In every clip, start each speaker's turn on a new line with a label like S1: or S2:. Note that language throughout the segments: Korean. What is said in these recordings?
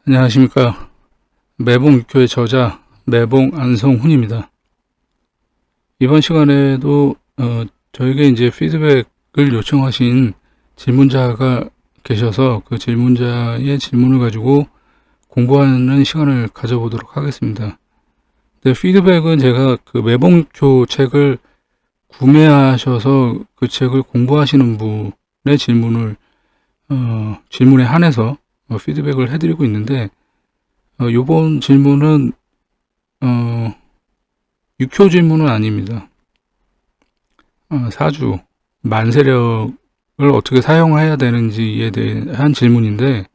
S1: 안녕하십니까. 매봉육교의 저자 매봉 안성훈입니다. 이번 시간에도 저에게 이제 피드백을 요청하신 질문자가 계셔서 그 질문자의 질문을 가지고 공부하는 시간을 가져보도록 하겠습니다. 근데 피드백은 제가 그 매봉육교 책을 구매하셔서 그 책을 공부하시는 분의 질문에 한해서 피드백을 해드리고 있는데, 요번 질문은, 육효 질문은 아닙니다. 사주, 만세력을 어떻게 사용해야 되는지에 대한 질문인데,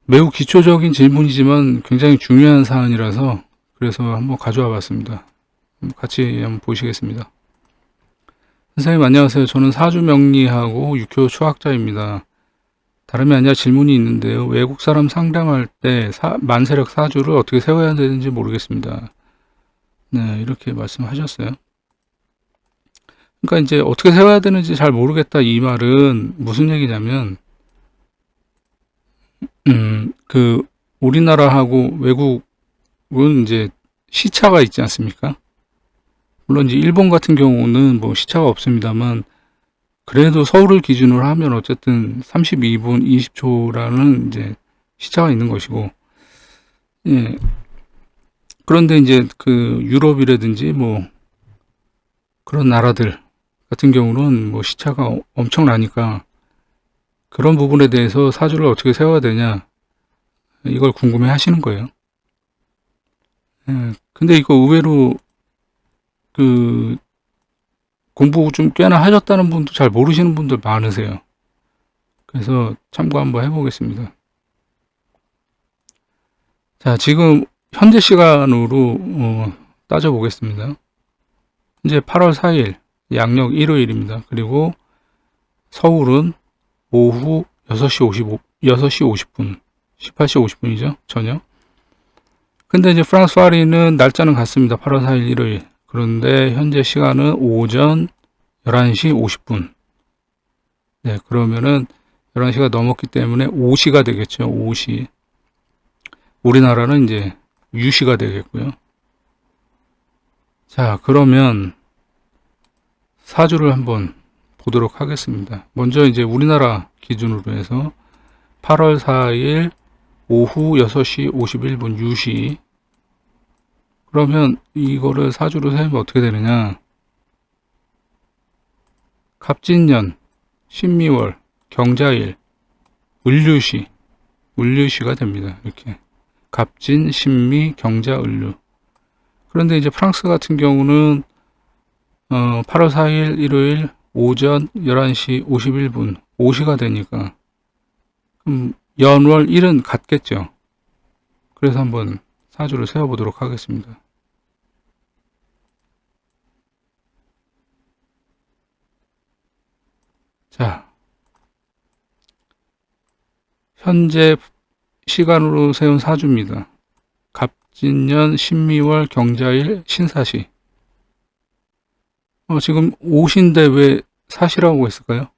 S1: 매우 기초적인 질문이지만 굉장히 중요한 사안이라서, 그래서 한번 가져와 봤습니다. 같이 한번 보시겠습니다. 선생님 안녕하세요. 저는 사주 명리하고 육효 수학자입니다. 다름이 아니라 질문이 있는데요. 외국 사람 상담할 때 만세력 사주를 어떻게 세워야 되는지 모르겠습니다. 네, 이렇게 말씀하셨어요. 그러니까 이제 어떻게 세워야 되는지 잘 모르겠다 이 말은 무슨 얘기냐면, 그 우리나라하고 외국은 이제 시차가 있지 않습니까? 물론 이제 일본 같은 경우는 뭐 시차가 없습니다만, 그래도 서울을 기준으로 하면 어쨌든 32분 20초라는 이제 시차가 있는 것이고, 예. 그런데 이제 그 유럽이라든지 뭐 그런 나라들 같은 경우는 뭐 시차가 엄청나니까 그런 부분에 대해서 사주를 어떻게 세워야 되냐, 이걸 궁금해 하시는 거예요. 예. 근데 이거 의외로 그 공부 좀 꽤나 하셨다는 분도 잘 모르시는 분들 많으세요. 그래서 참고 한번 해보겠습니다. 자, 지금 현재 시간으로 따져보겠습니다. 이제 8월 4일 양력 일요일입니다. 그리고 서울은 오후 6시 50분, 18시 50분이죠. 저녁. 근데 이제 프랑스 파리는 날짜는 같습니다. 8월 4일 일요일. 그런데 현재 시간은 오전 11시 50분. 네, 그러면은 11시가 넘었기 때문에 오시가 되겠죠. 오시. 우리나라는 이제 유시가 되겠고요. 자, 그러면 사주를 한번 보도록 하겠습니다. 먼저 이제 우리나라 기준으로 해서 8월 4일 오후 6시 51분 유시. 그러면 이거를 사주로 세우면 어떻게 되느냐? 갑진년, 신미월, 경자일, 을류시가 됩니다. 이렇게 갑진, 신미, 경자, 을류. 그런데 이제 프랑스 같은 경우는 8월 4일 일요일 오전 11시 51분 오시가 되니까 연월 일은 같겠죠. 그래서 한번 사주를 세워보도록 하겠습니다. 자, 현재 시간으로 세운 사주입니다. 갑진년, 신미월, 경자일, 신사시. 지금 오신데 왜 사시라고 했을까요?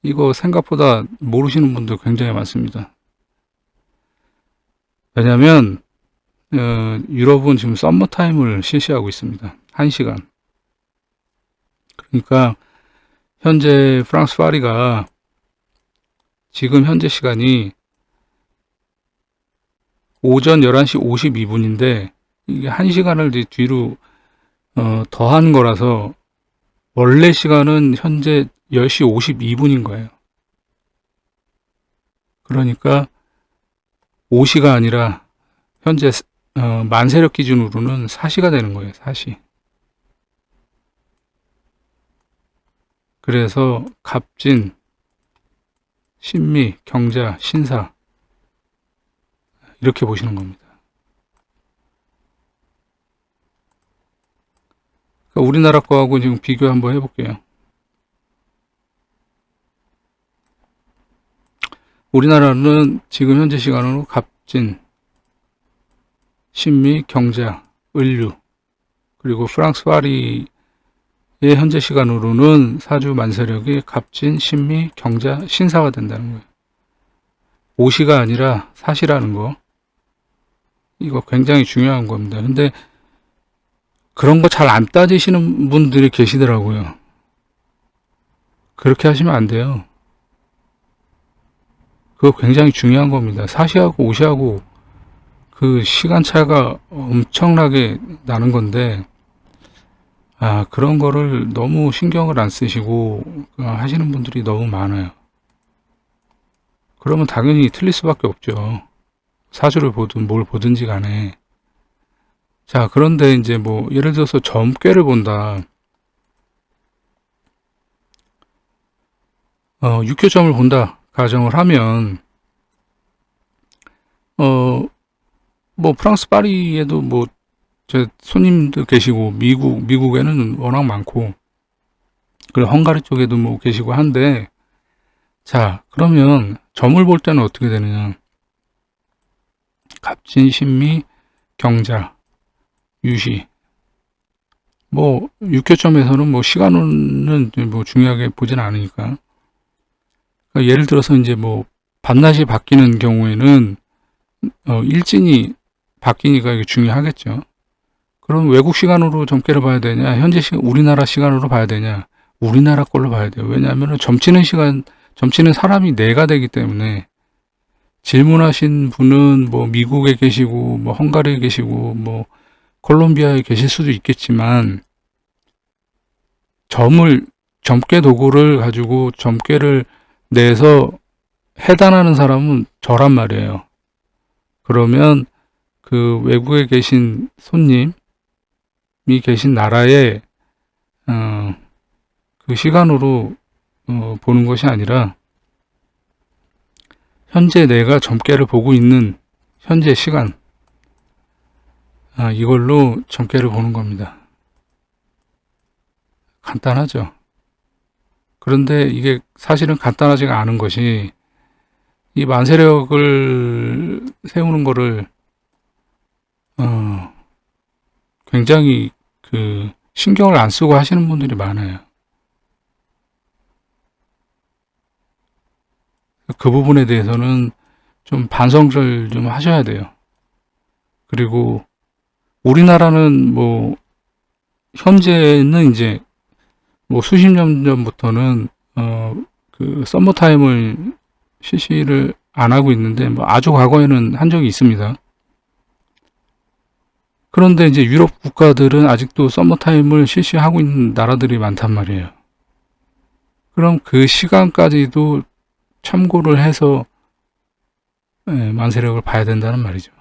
S1: 이거 생각보다 모르시는 분들 굉장히 많습니다. 왜냐면 유럽은 지금 썸머타임을 실시하고 있습니다. 1시간. 그러니까 현재 프랑스 파리가 지금 현재 시간이 오전 11시 52분인데 이게 1시간을 뒤로 더한 거라서 원래 시간은 현재 10시 52분인 거예요. 그러니까 5시가 아니라 현재 만세력 기준으로는 4시가 되는 거예요. 4시. 그래서 갑진, 신미, 경자, 신사 이렇게 보시는 겁니다. 그러니까 우리나라 거하고 지금 비교 한번 해볼게요. 우리나라는 지금 현재 시간으로 갑진, 신미, 경자, 을류, 그리고 프랑스 파리의 현재 시간으로는 사주 만세력이 갑진, 신미, 경자, 신사가 된다는 거예요. 오시가 아니라 사시라는 거. 이거 굉장히 중요한 겁니다. 근데 그런 거 잘 안 따지시는 분들이 계시더라고요. 그렇게 하시면 안 돼요. 그거 굉장히 중요한 겁니다. 사시하고 오시하고 그 시간차가 엄청나게 나는 건데, 그런 거를 너무 신경을 안 쓰시고 하시는 분들이 너무 많아요. 그러면 당연히 틀릴 수밖에 없죠. 사주를 보든 뭘 보든지 간에. 자, 그런데 이제 뭐, 예를 들어서 점괘를 본다. 육교점을 본다. 가정을 하면, 뭐, 프랑스 파리에도 뭐, 제 손님도 계시고, 미국에는 워낙 많고, 그리고 헝가리 쪽에도 뭐 계시고 한데, 자, 그러면 점을 볼 때는 어떻게 되느냐. 갑진, 신미, 경자, 유시. 뭐, 육교점에서는 뭐, 시간은 뭐 중요하게 보진 않으니까. 그러니까 예를 들어서 이제 뭐, 밤낮이 바뀌는 경우에는, 일진이 바뀌니까 이게 중요하겠죠. 그럼 외국 시간으로 점괘를 봐야 되냐, 현재 우리나라 시간으로 봐야 되냐, 우리나라 걸로 봐야 돼요. 왜냐하면 점치는 사람이 내가 되기 때문에, 질문하신 분은 뭐 미국에 계시고, 뭐 헝가리에 계시고, 뭐 콜롬비아에 계실 수도 있겠지만, 점괘 도구를 가지고 점괘를 내서 해단하는 사람은 저란 말이에요. 그러면 그 외국에 계신 손님이 계신 나라의 그 시간으로 보는 것이 아니라 현재 내가 점괘를 보고 있는 현재 시간, 이걸로 점괘를 보는 겁니다. 간단하죠. 그런데 이게 사실은 간단하지가 않은 것이, 이 만세력을 세우는 거를 굉장히 그 신경을 안 쓰고 하시는 분들이 많아요. 그 부분에 대해서는 좀 반성을 좀 하셔야 돼요. 그리고 우리나라는 뭐 현재는 이제 뭐 수십 년 전부터는 그 썸머 타임을 실시를 안 하고 있는데, 뭐 아주 과거에는 한 적이 있습니다. 그런데 이제 유럽 국가들은 아직도 썸머 타임을 실시하고 있는 나라들이 많단 말이에요. 그럼 그 시간까지도 참고를 해서 만세력을 봐야 된다는 말이죠.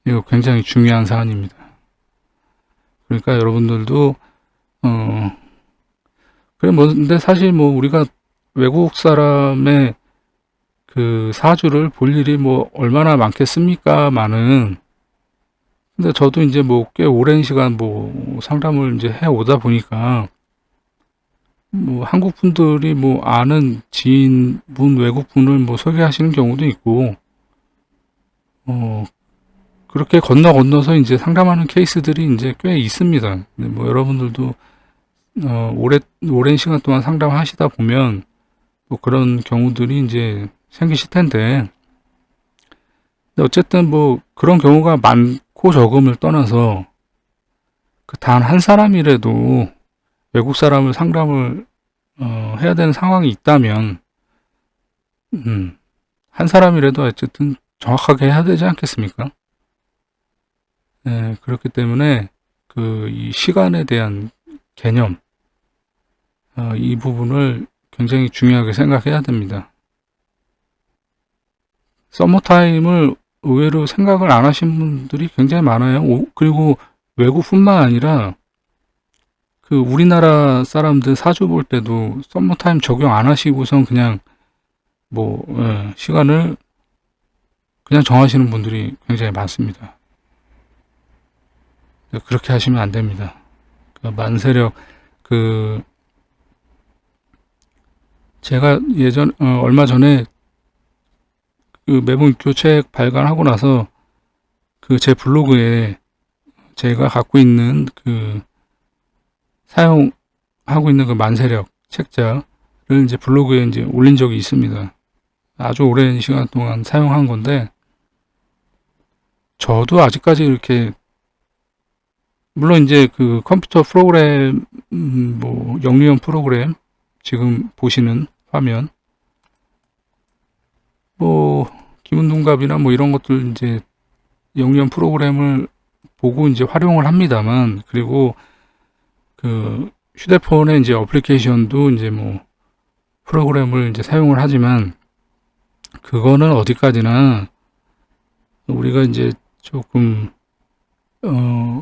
S1: 이거 굉장히 중요한 사안입니다. 그러니까 여러분들도 그래 뭐 근데 사실 뭐 우리가 외국 사람의 그 사주를 볼 일이 뭐 얼마나 많겠습니까만은, 근데 저도 이제 뭐 꽤 오랜 시간 뭐 상담을 이제 해 오다 보니까, 뭐 한국 분들이 뭐 아는 지인분, 외국 분을 뭐 소개하시는 경우도 있고, 그렇게 건너서 이제 상담하는 케이스들이 이제 꽤 있습니다. 근데 뭐 여러분들도 오랜 시간 동안 상담하시다 보면 또 그런 경우들이 이제 생기실 텐데, 근데 어쨌든 뭐 그런 경우가 많고 적음을 떠나서 그 단 한 사람이라도 외국 사람을 상담을 해야 되는 상황이 있다면, 한 사람이라도 어쨌든 정확하게 해야 되지 않겠습니까? 네, 그렇기 때문에 그 이 시간에 대한 개념, 이 부분을 굉장히 중요하게 생각해야 됩니다. 서머타임을 의외로 생각을 안 하신 분들이 굉장히 많아요. 그리고 외국뿐만 아니라 그 우리나라 사람들 사주 볼 때도 서머타임 적용 안 하시고선 그냥 뭐 시간을 그냥 정하시는 분들이 굉장히 많습니다. 그렇게 하시면 안 됩니다. 만세력, 제가 얼마 전에 그 매분교 책 발간하고 나서 그 제 블로그에 제가 갖고 있는 사용하고 있는 그 만세력 책자 이제 블로그에 이제 올린 적이 있습니다. 아주 오랜 시간 동안 사용한 건데, 저도 아직까지 이렇게, 물론 이제 그 컴퓨터 프로그램, 뭐, 영리형 프로그램, 지금 보시는 화면, 뭐, 기본둔갑이나 뭐 이런 것들 이제 영리형 프로그램을 보고 이제 활용을 합니다만, 그리고 그 휴대폰의 이제 어플리케이션도 이제 뭐 프로그램을 이제 사용을 하지만, 그거는 어디까지나 우리가 이제 조금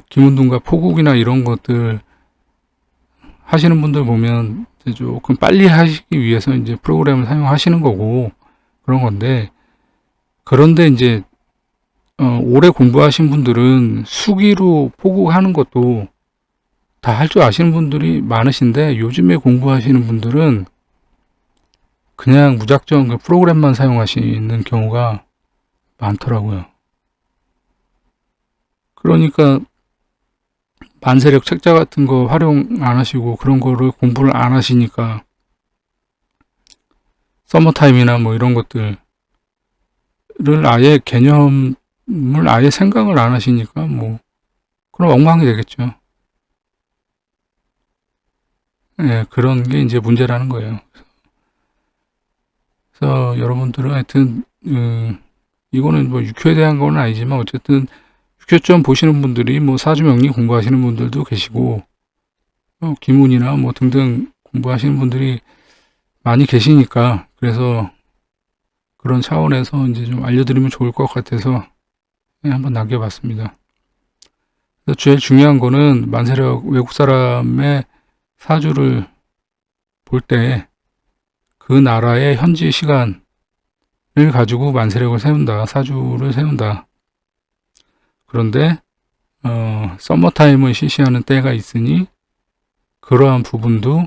S1: 기본둔갑 포국이나 이런 것들 하시는 분들 보면 이제 조금 빨리 하시기 위해서 이제 프로그램을 사용하시는 거고 그런 건데, 그런데 이제 오래 공부하신 분들은 수기로 포국하는 것도 다 할 줄 아시는 분들이 많으신데, 요즘에 공부하시는 분들은 그냥 무작정 그 프로그램만 사용하시는 경우가 많더라고요. 그러니까 만세력 책자 같은 거 활용 안 하시고 그런 거를 공부를 안 하시니까 서머타임이나 뭐 이런 것들을 아예 개념을 아예 생각을 안 하시니까 뭐 그럼 엉망이 되겠죠. 예, 그런 게 이제 문제라는 거예요. 그래서 여러분들은 하여튼 이거는 뭐 육효에 대한 건 아니지만 어쨌든 육효점 보시는 분들이 뭐 사주명리 공부하시는 분들도 계시고 기문이나 뭐 등등 공부하시는 분들이 많이 계시니까, 그래서 그런 차원에서 이제 좀 알려드리면 좋을 것 같아서 한번 남겨봤습니다. 그래서 제일 중요한 거는 만세력 외국 사람의 사주를 볼 때 그 나라의 현지 시간을 가지고 만세력을 세운다, 사주를 세운다. 그런데 서머타임을 실시하는 때가 있으니 그러한 부분도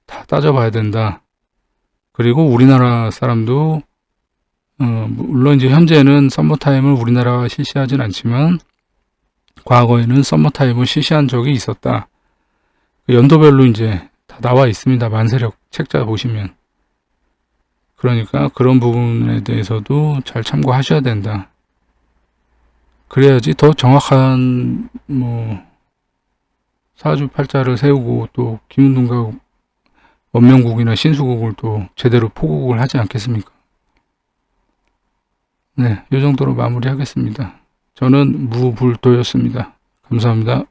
S1: 다 따져봐야 된다. 그리고 우리나라 사람도 물론 이제 현재는 서머타임을 우리나라가 실시하진 않지만 과거에는 서머타임을 실시한 적이 있었다. 연도별로 이제 다 나와 있습니다. 만세력 책자 보시면. 그러니까 그런 부분에 대해서도 잘 참고하셔야 된다. 그래야지 더 정확한 뭐 사주팔자를 세우고 또 기문둔갑 원명국이나 신수국을 또 제대로 포국을 하지 않겠습니까? 네, 이 정도로 마무리하겠습니다. 저는 무불도였습니다. 감사합니다.